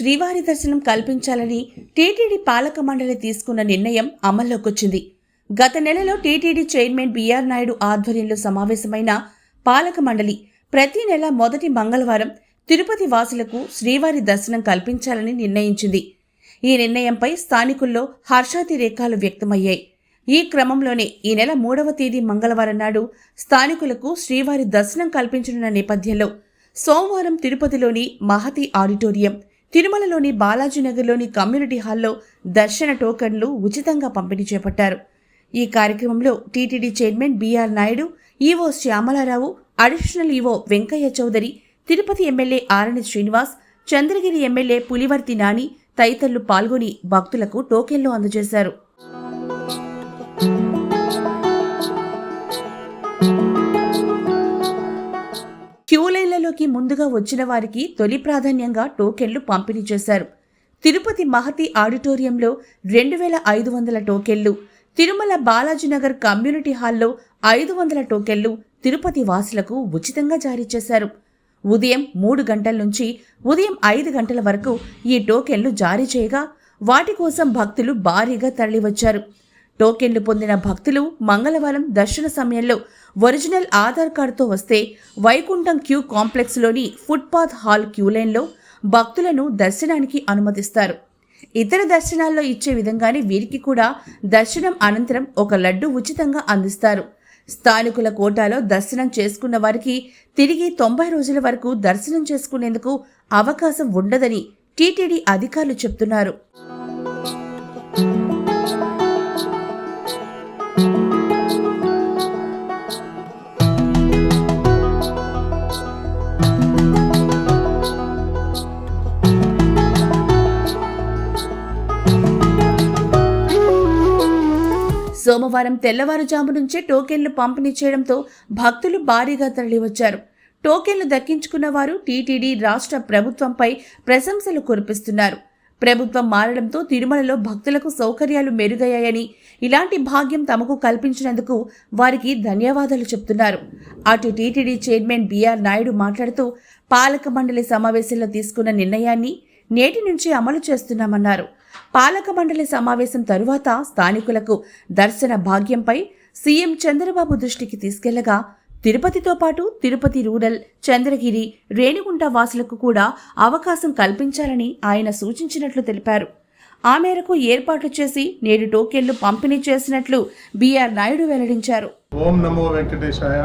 శ్రీవారి దర్శనం కల్పించాలని టీటీడీ పాలక మండలి తీసుకున్న నిర్ణయం అమల్లోకొచ్చింది. గత నెలలో టీటీడీ చైర్మన్ బిఆర్ నాయుడు ఆధ్వర్యంలో సమావేశమైన పాలక మండలి ప్రతి నెల మొదటి మంగళవారం తిరుపతి వాసులకు శ్రీవారి దర్శనం కల్పించాలని నిర్ణయించింది. ఈ నిర్ణయంపై స్థానికుల్లో హర్షాతిరేకాలు వ్యక్తమయ్యాయి. ఈ క్రమంలోనే ఈ నెల 3వ తేదీ మంగళవారం నాడు స్థానికులకు శ్రీవారి దర్శనం కల్పించనున్న నేపథ్యంలో సోమవారం తిరుపతిలోని మహతి ఆడిటోరియం, తిరుమలలోని బాలాజీనగర్లోని కమ్యూనిటీ హాల్లో దర్శన టోకన్లు ఉచితంగా పంపిణీ చేపట్టారు. ఈ కార్యక్రమంలో TTD chairman BR Naidu, EO Shyamala Rao, additional EO Venkaiah Chowdary, Tirupati MLA Arani Srinivas, Chandragiri MLA Pulivarthi Nani తదితరులు పాల్గొని భక్తులకు టోకెన్లు అందజేశారు. క్యూలైన్లలోకి ముందుగా వచ్చిన వారికి తొలి ప్రాధాన్యంగా టోకెన్లు పంపిణీ చేశారు. తిరుపతి మహతి ఆడిటోరియంలో 2500 టోకెన్లు, తిరుమల బాలాజీనగర్ కమ్యూనిటీ హాల్లో 500 టోకెన్లు తిరుపతి వాసులకు ఉచితంగా జారీ చేశారు. ఉదయం 3 గంటల నుంచి ఉదయం 5 గంటల వరకు ఈ టోకెన్లు జారీ చేయగా వాటి కోసం భక్తులు భారీగా తరలివచ్చారు. టోకెన్లు పొందిన భక్తులు మంగళవారం దర్శన సమయంలో ఒరిజినల్ ఆధార్ కార్డుతో వస్తే వైకుంఠం క్యూ కాంప్లెక్స్లోని ఫుట్పాత్ హాల్ క్యూలైన్లో భక్తులను దర్శనానికి అనుమతిస్తారు. ఇతర దర్శనాల్లో ఇచ్చే విధంగానే వీరికి కూడా దర్శనం అనంతరం ఒక లడ్డు ఉచితంగా అందిస్తారు. స్థానికుల కోటాలో దర్శనం చేసుకున్న వారికి తిరిగి 90 రోజుల వరకు దర్శనం చేసుకునేందుకు అవకాశం ఉండదని టీటీడీ అధికారులు చెబుతున్నారు. సోమవారం తెల్లవారుజాము నుంచే టోకెన్లు పంపిణీ చేయడంతో భక్తులు భారీగా తరలివచ్చారు. టోకెన్లు దక్కించుకున్న వారు టీటీడీ రాష్ట్ర ప్రభుత్వంపై ప్రశంసలు కురిపిస్తున్నారు. ప్రభుత్వం మారడంతో తిరుమలలో భక్తులకు సౌకర్యాలు మెరుగయ్యాయని, ఇలాంటి భాగ్యం తమకు కల్పించినందుకు వారికి ధన్యవాదాలు చెప్తున్నారు. అటు టీటీడీ చైర్మన్ బిఆర్ నాయుడు మాట్లాడుతూ పాలక మండలి సమావేశంలో తీసుకున్న నిర్ణయాన్ని నేటి నుంచి అమలు చేస్తున్నామన్నారు. పాలక మండలి సమావేశం తరువాత స్థానికులకు దర్శన భాగ్యంపై సీఎం చంద్రబాబు దృష్టికి తీసుకెళ్లగా తిరుపతితో పాటు తిరుపతి రూరల్, చంద్రగిరి, రేణిగుంట వాసులకు కూడా అవకాశం కల్పించాలని ఆయన సూచించినట్లు తెలిపారు. ఆ మేరకు ఏర్పాట్లు చేసి నేడు టోకెన్లు పంపిణీ చేసినట్లు బిఆర్ నాయుడు వెల్లడించారు. ఓం నమో వెంకటేశాయ.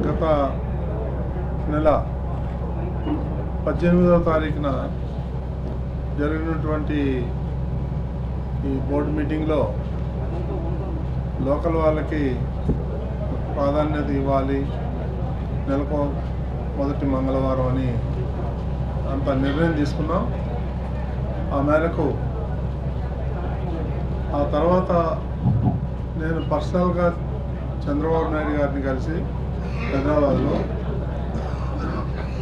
గత నెల 18వ తారీఖున జరిగినటువంటి ఈ బోర్డు మీటింగ్లో లోకల్ వాళ్ళకి ప్రాధాన్యత ఇవ్వాలి, నెలకు మొదటి మంగళవారం అని అంత నిర్ణయం తీసుకున్నాం. ఆ మేరకు ఆ తర్వాత నేను పర్సనల్గా చంద్రబాబు నాయుడు గారిని కలిసి హైదరాబాద్లో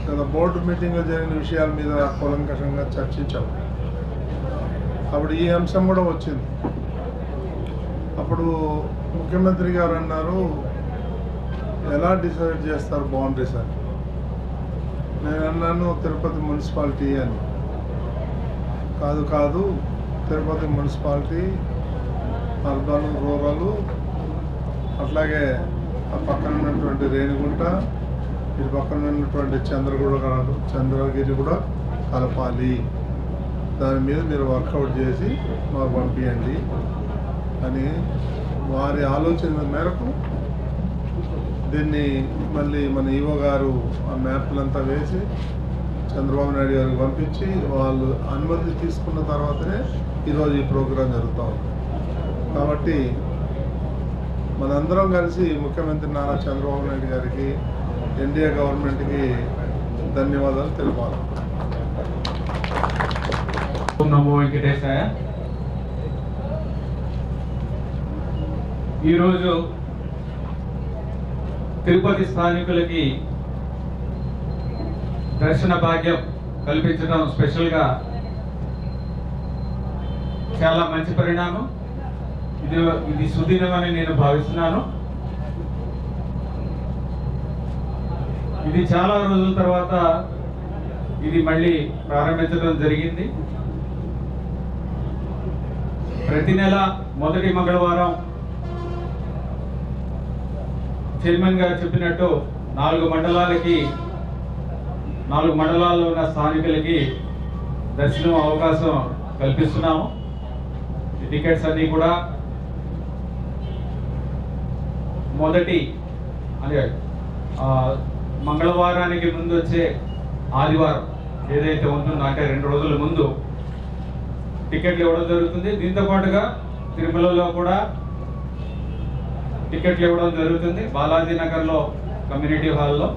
గత బోర్డు మీటింగ్లో జరిగిన విషయాల మీద కూలంకషంగా చర్చించాం. అప్పుడు ఈ అంశం కూడా వచ్చింది. అప్పుడు ముఖ్యమంత్రి గారు అన్నారు, ఎలా డిసైడ్ చేస్తారు బౌండరీస్ అని. నేను అన్నాను తిరుపతి మున్సిపాలిటీ అని. కాదు తిరుపతి మున్సిపాలిటీ, అర్బన్, రూరల్, అట్లాగే ఆ పక్కన ఉన్నటువంటి రేణిగుంట, ఇటు పక్కన ఉన్నటువంటి చంద్రగిరి కూడా కలపాలి. దాని మీద మీరు వర్కౌట్ చేసి మాకు పంపించండి అని వారి ఆలోచన మేరకు దీన్ని మళ్ళీ మన ఈవో గారు ఆ మ్యాప్లంతా వేసి చంద్రబాబు నాయుడు గారికి పంపించి వాళ్ళు అనుమతి తీసుకున్న తర్వాతనే ఈరోజు ఈ ప్రోగ్రాం జరుగుతూ ఉంది. కాబట్టి మనందరం కలిసి ముఖ్యమంత్రి నారా చంద్రబాబు నాయుడు గారికి, ఎన్డీఏ గవర్నమెంట్కి ధన్యవాదాలు తెలిపాలి. నమో వెంకటేశాయ. ఈరోజు తిరుపతి స్థానికులకి దర్శన భాగ్యం కల్పించడం స్పెషల్గా చాలా మంచి పరిణామం. ఇది సుదినమని నేను భావిస్తున్నాను. ఇది చాలా రోజుల తర్వాత ఇది మళ్ళీ ప్రారంభించడం జరిగింది. ప్రతి నెల మొదటి మంగళవారం చైర్మన్ గారు చెప్పినట్టు 4 మండలాల్లో ఉన్న స్థానికులకి దర్శనం అవకాశం కల్పిస్తున్నాము. ఈ టికెట్స్ అన్నీ కూడా మొదటి అంటే మంగళవారానికి ముందు వచ్చే ఆదివారం ఏదైతే ఉంటుందో అంటే 2 రోజుల ముందు టికెట్లు ఇవ్వడం జరుగుతుంది. దీంతో పాటుగా తిరుమలలో కూడా టికెట్లు ఇవ్వడం జరుగుతుంది. బాలాజీ నగర్లో కమ్యూనిటీ హాల్లో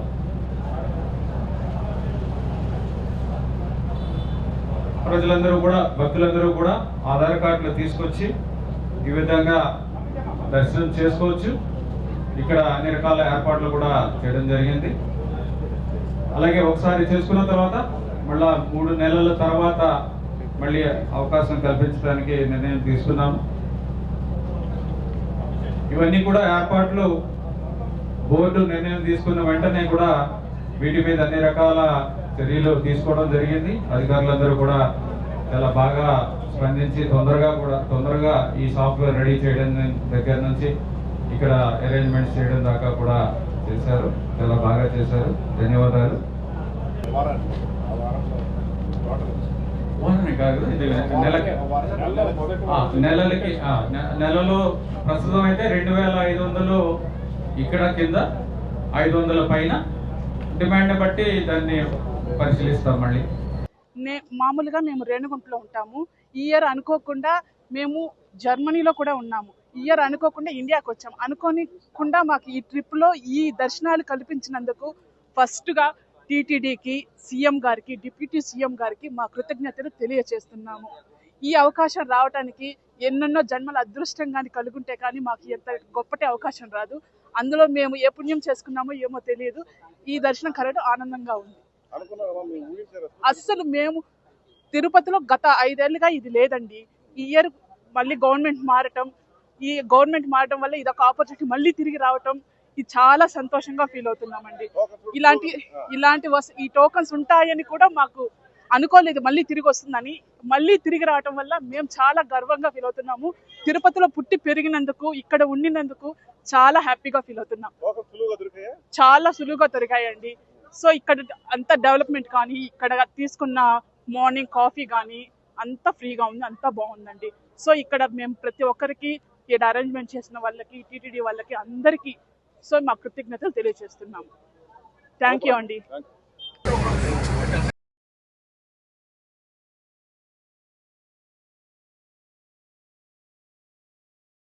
ప్రజలందరూ కూడా భక్తులందరూ కూడా ఆధార్ కార్డులు తీసుకొచ్చి ఈ విధంగా దర్శనం చేసుకోవచ్చు. ఇక్కడ అన్ని రకాల ఏర్పాట్లు కూడా చేయడం జరిగింది. అలాగే ఒకసారి చేసుకున్న తర్వాత మళ్ళా 3 నెలల తర్వాత మళ్ళీ అవకాశం కల్పించడానికి నిర్ణయం తీసుకున్నాము. ఇవన్నీ కూడా ఏర్పాట్లు బోర్డు నిర్ణయం తీసుకున్న వెంటనే కూడా వీటి మీద అన్ని రకాల చర్యలు తీసుకోవడం జరిగింది. అధికారులందరూ కూడా చాలా బాగా స్పందించి తొందరగా ఈ సాఫ్ట్వేర్ రెడీ చేయడం దగ్గర నుంచి ఇక్కడ అరేంజ్మెంట్స్ చేయడం దాకా కూడా చేశారు. చాలా బాగా చేశారు. ధన్యవాదాలు. కాదు, ఇది నెలలో ప్రస్తుతం అయితే 2500 ఇక్కడ కింద 500 పైన డిమాండ్ బట్టి దాన్ని పరిశీలిస్తాం. మళ్ళీ మామూలుగా మేము రేణిగుంటలో ఉంటాము. ఈ ఇయర్ అనుకోకుండా మేము జర్మనీలో కూడా ఉన్నాము. ఈ ఇయర్ అనుకోకుండా ఇండియాకి వచ్చాము. అనుకోకుండా మాకు ఈ ట్రిప్లో ఈ దర్శనాలు కల్పించినందుకు ఫస్ట్గా టీటీడీకి, సీఎం గారికి, డిప్యూటీ సీఎం గారికి మా కృతజ్ఞతలు తెలియజేస్తున్నాము. ఈ అవకాశం రావడానికి ఎన్నెన్నో జన్మల అదృష్టంగాని కలుగుంటే కానీ మాకు ఎంత గొప్పటి అవకాశం రాదు. అందులో మేము ఏ పుణ్యం చేసుకున్నామో ఏమో తెలియదు. ఈ దర్శనం కలగడం ఆనందంగా ఉంది. అస్సలు మేము తిరుపతిలో గత 5 ఏళ్ళుగా ఇది లేదండి. ఈ ఇయర్ మళ్ళీ గవర్నమెంట్ మారటం వల్ల ఇది ఒక ఆపర్చునిటీ మళ్ళీ తిరిగి రావటం, ఇది చాలా సంతోషంగా ఫీల్ అవుతున్నామండి. ఈ టోకన్స్ ఉంటాయని కూడా మాకు అనుకోలేదు. మళ్ళీ తిరిగి వస్తుందని, మళ్ళీ తిరిగి రావటం వల్ల మేము చాలా గర్వంగా ఫీల్ అవుతున్నాము. తిరుపతిలో పుట్టి పెరిగినందుకు, ఇక్కడ ఉండినందుకు చాలా హ్యాపీగా ఫీల్ అవుతున్నాం. చాలా సులువుగా దొరికాయండి. సో ఇక్కడ అంత డెవలప్మెంట్ కానీ, ఇక్కడ తీసుకున్న మార్నింగ్ కాఫీ కానీ అంతా ఫ్రీగా ఉంది, అంతా బాగుందండి. సో ఇక్కడ మేము ప్రతి ఒక్కరికి, ఇక్కడ అరేంజ్మెంట్ చేసిన వాళ్ళకి, టీటీడీ వాళ్ళకి అందరికీ సో మా కృతజ్ఞతలు తెలియజేస్తున్నాము. థ్యాంక్ యూ అండి.